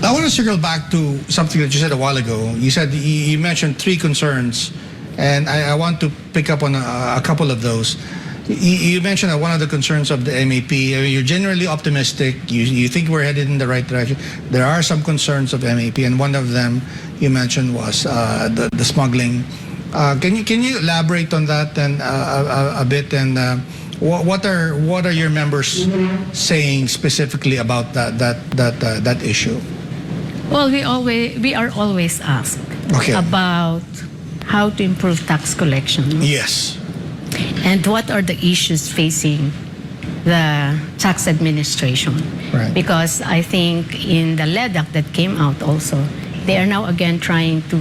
I want to circle back to something that you said a while ago. You said you mentioned three concerns, and I want to pick up on a couple of those. You mentioned that one of the concerns of the MAP, you're generally optimistic, you think we're headed in the right direction. There are some concerns of MAP, and one of them you mentioned was the smuggling. Can you elaborate on that and a bit, and what are your members saying specifically about that issue? Well, we are always asked about how to improve tax collection. Yes. And what are the issues facing the tax administration? Right. Because I think in the LEDAC that came out also, they are now again trying to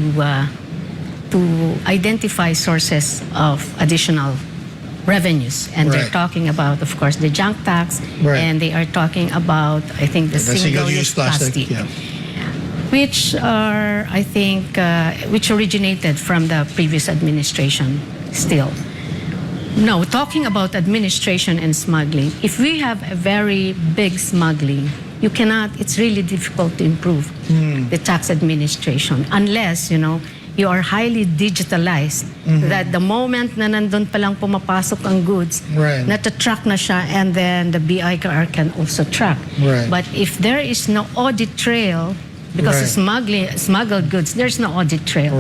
identify sources of additional revenues. And they're talking about, of course, the junk tax, and they are talking about, I think, the single-use plastic. Yeah. Which are, I think, which originated from the previous administration still. Now, talking about administration and smuggling, if we have a very big smuggling, you cannot, it's really difficult to improve the tax administration unless, you are highly digitalized, that the moment na nandun palang pumapasok ang goods, nata-track na siya, and then the BIR can also track. But if there is no audit trail, because smuggled goods, there's no audit trail.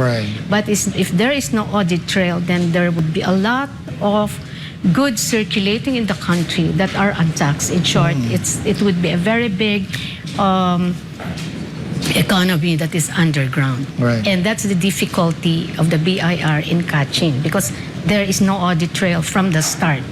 But if there is no audit trail, then there would be a lot of goods circulating in the country that are untaxed. In short, it would be a very big economy that is underground. And that's the difficulty of the BIR in catching, because there is no audit trail from the start.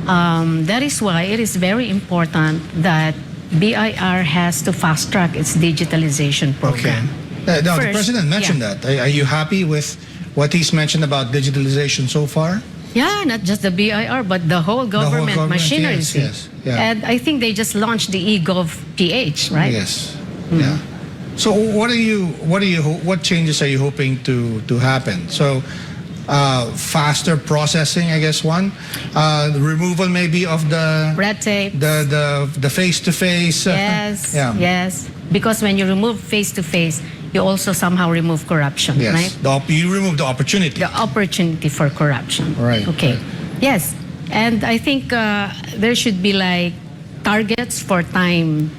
That is why it is very important that BIR has to fast-track its digitalization program. Now, the President mentioned that. Are you happy with what he's mentioned about digitalization so far? Yeah, not just the BIR, but the whole government machinery. Yes. And I think they just launched the eGov PH, right? Yes. Yeah. So what changes are you hoping to happen? So faster processing, I guess one. The removal maybe of the red tape. The face-to-face. Yes. Yes. Because when you remove face-to-face, you also somehow remove corruption, right? You remove the opportunity. The opportunity for corruption. Okay. Yes. And I think there should be like targets for time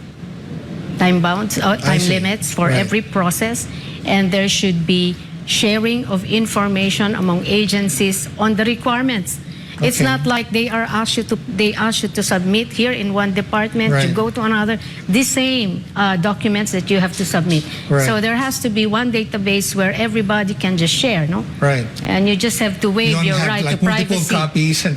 bounds, time limits for every process, and there should be sharing of information among agencies on the requirements. It's not like they ask you to submit here in one department to go to another the same documents that you have to submit. So there has to be one database where everybody can just share, no? And you just have to waive your right to privacy.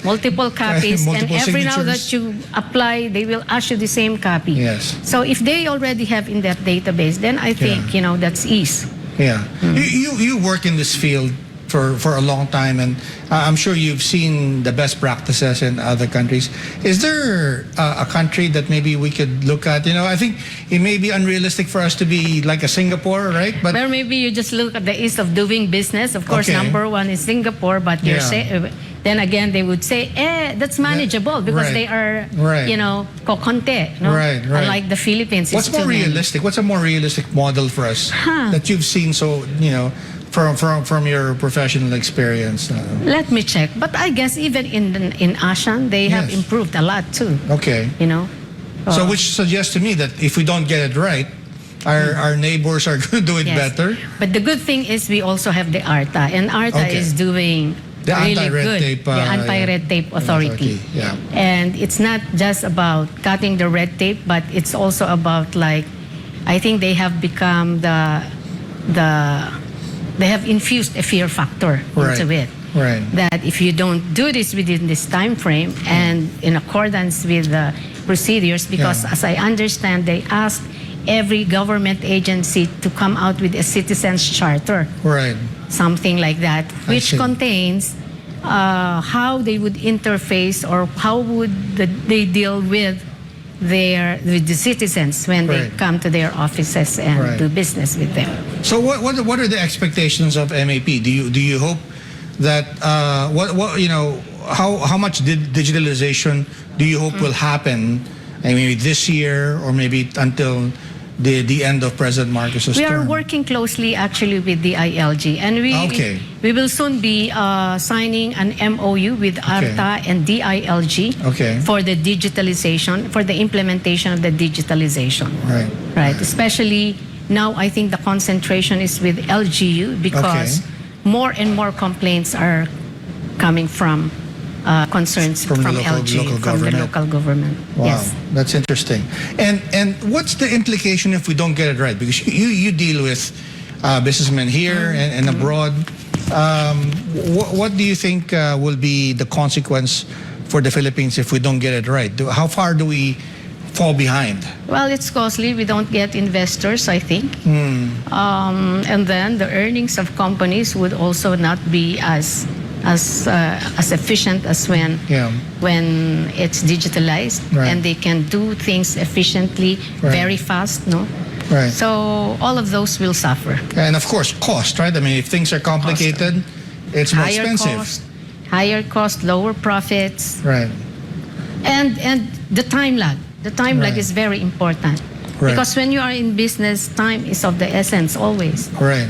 Multiple copies, and every now that you apply, they will ask you the same copy. So if they already have in that database, then I think that's ease. You work in this field for a long time, and I'm sure you've seen the best practices in other countries. Is there a country that maybe we could look at? I think it may be unrealistic for us to be like a Singapore, right? But well, maybe you just look at the ease of doing business. Of course, number one is Singapore, but then again, they would say, that's manageable because they are, kokonte, unlike the Philippines. What's more realistic? What's a more realistic model for us that you've seen? So, from your professional experience. Let me check. But I guess even in ASEAN, they have improved a lot too. So which suggests to me that if we don't get it right, our neighbors are going to do it better. But the good thing is we also have the ARTA, and ARTA is doing the really anti-red good. tape, the anti-red tape authority. And it's not just about cutting the red tape, but it's also about, like, I think they have become they have infused a fear factor into it. That if you don't do this within this time frame and in accordance with the procedures, because as I understand, they ask every government agency to come out with a citizens charter. Something like that, which contains how they would interface or how would they deal with the citizens when they come to their offices and do business with them. So what are the expectations of MAP? Do you hope that how much digitalization do you hope will happen? Maybe this year or maybe until the end of President Marcos's We are term? working closely actually with the ILG, and we will soon be signing an MOU with ARTA and DILG for the digitalization, for the implementation of the digitalization. Right. Especially now, I think the concentration is with LGU because more and more complaints are coming from concerns from LG, from the local government. Wow, yes, that's interesting. And what's the implication if we don't get it right? Because you deal with businessmen here and abroad. What do you think will be the consequence for the Philippines if we don't get it right? How far do we fall behind? Well, it's costly. We don't get investors, I think. And then the earnings of companies would also not be as efficient as when it's digitalized and they can do things efficiently, very fast, no? Right. So all of those will suffer. And of course, cost, right? I mean, if things are complicated, it's more expensive. Higher cost, lower profits. Right. And the time lag. The time lag is very important. Right. Because when you are in business, time is of the essence always. Right.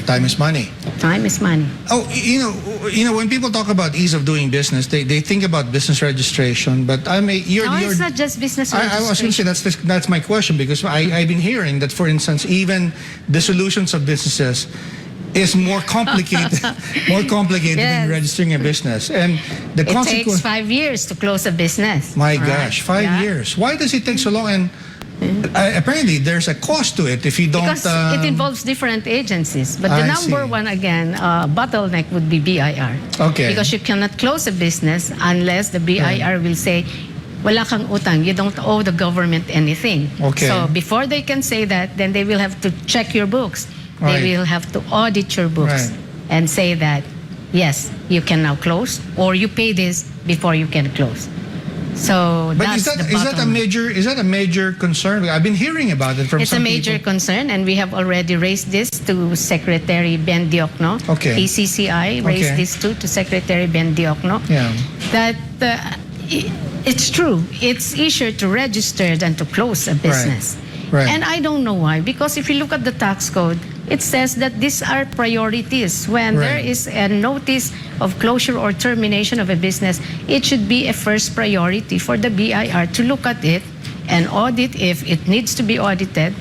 Time is money. Time is money. Oh, you know, when people talk about ease of doing business, they think about business registration. But I mean, it's not just business registration. I was going to say that's my question, because I've been hearing that, for instance, even the solutions of businesses is more complicated, than registering a business, and the consequence. It takes 5 years to close a business. My gosh, 5 years! Why does it take so long? And apparently, there's a cost to it if you don't. Because it involves different agencies. But the number one, again, bottleneck would be BIR. Okay. Because you cannot close a business unless the BIR will say, wala kang utang, you don't owe the government anything. Okay. So before they can say that, then they will have to check your books. They will have to audit your books and say that, yes, you can now close, or you pay this before you can close. So but is that a major concern? I've been hearing about it from some people. It's a major concern, and we have already raised this to Secretary Ben Diokno. PCCI raised this to Secretary Ben Diokno. That it's true. It's easier to register than to close a business. And I don't know why. Because if you look at the tax code, it says that these are priorities. When there is a notice of closure or termination of a business, it should be a first priority for the BIR to look at it and audit if it needs to be audited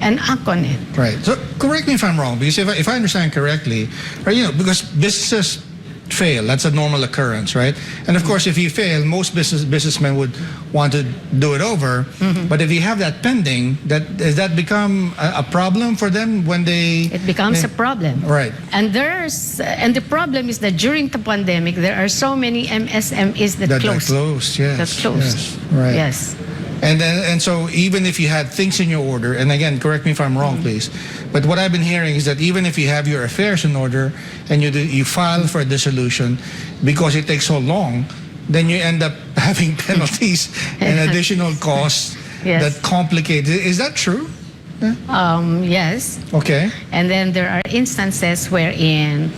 and act on it. Right. So correct me if I'm wrong, because if I understand correctly, because businesses fail, that's a normal occurrence, right? And of course, if you fail, most businessmen would want to do it over. But if you have that pending, does that become a problem for them when they? It becomes a problem, right? And the problem is that during the pandemic, there are so many MSMEs that closed. That closed. Right. Yes. And so even if you had things in your order, and again, correct me if I'm wrong, please, but what I've been hearing is that even if you have your affairs in order and you file for a dissolution, because it takes so long, then you end up having penalties and additional costs that complicate it. Is that true? Yes. Okay. And then there are instances wherein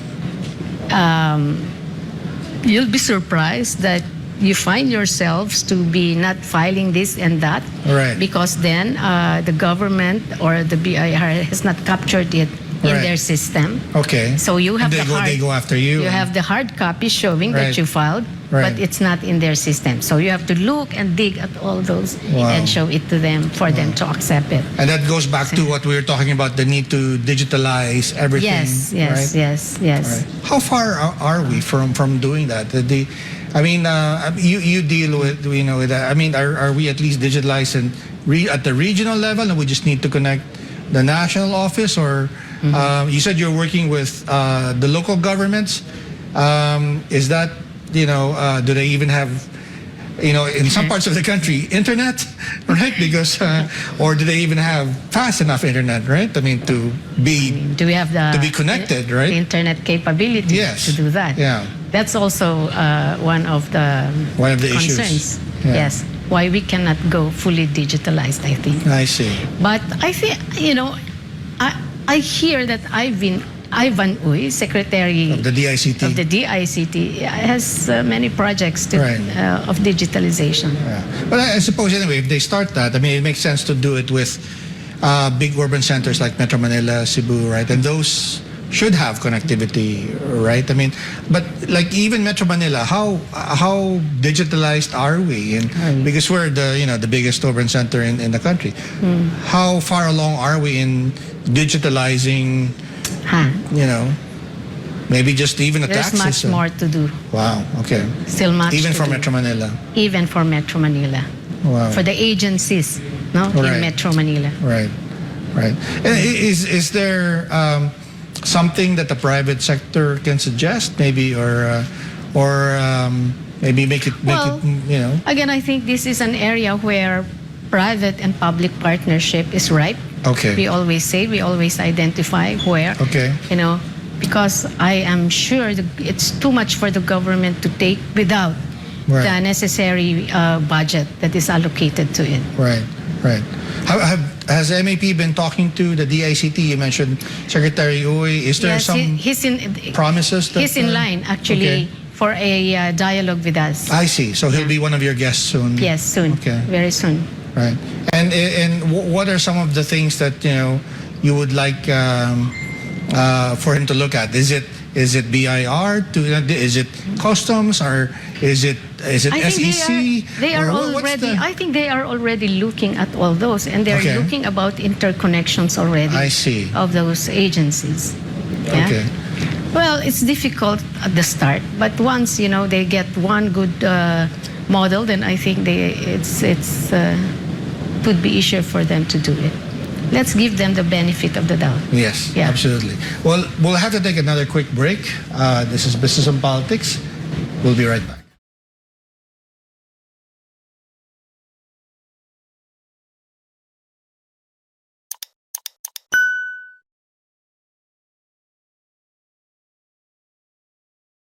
you'll be surprised that you find yourselves to be not filing this and that, because then the government or the BIR has not captured it in their system. Okay. So you have they go after you. You have the hard copy showing that you filed, but it's not in their system. So you have to look and dig at all those and show it to them for them to accept it. And that goes back to what we were talking about, the need to digitalize everything. Yes. Right. How far are we from doing that? You deal with, are we at least digitalized at the regional level, and we just need to connect the national office? Or you said you're working with the local governments. Is that, do they even have, in some parts of the country, internet, right? Because, or do they even have fast enough internet, right? I mean, do we have to be connected, right? The internet capability to do that. Yeah. That's also one of the concerns. Issues. Yes, why we cannot go fully digitalized, I think. I see. But I think, I hear that Ivan Uy, Secretary of the DICT, has many projects of digitalization. But I suppose anyway, if they start that, it makes sense to do it with big urban centers like Metro Manila, Cebu, right? And those should have connectivity, right? I mean, but like even Metro Manila, how digitalized are we? And because we're the biggest urban center in the country, how far along are we in digitalizing? Maybe just even a tax There's much system. more to do. Wow. Okay. Still much. Even to for do. Metro Manila. Even for Metro Manila. Wow. For the agencies, no, Right. in Metro Manila. Right. Right. And is there something that the private sector can suggest, maybe, or maybe make it Again, I think this is an area where private and public partnership is ripe. Okay. We always say, we always identify where. Okay. Because I am sure that it's too much for the government to take without Right. the necessary budget that is allocated to it. Right. Right. Has MEP been talking to the DICT? You mentioned Secretary Uy. Is there Yes, some he's in promises? That, he's in line actually for a dialogue with us. I see. So he'll be one of your guests soon. Yes, soon. Okay. Very soon. Right. And what are some of the things that you would like for him to look at? Is it BIR? Is it customs, or is it SEC? They are Or what's already. the- I think they are already looking at all those, and they're Okay. looking about interconnections already. I see. Of those agencies. Yeah? Okay. Well, it's difficult at the start, but once they get one good model, then I think it would be easier for them to do it. Let's give them the benefit of the doubt. Yes, Yeah. absolutely. Well, we'll have to take another quick break. This is Business and Politics. We'll be right back.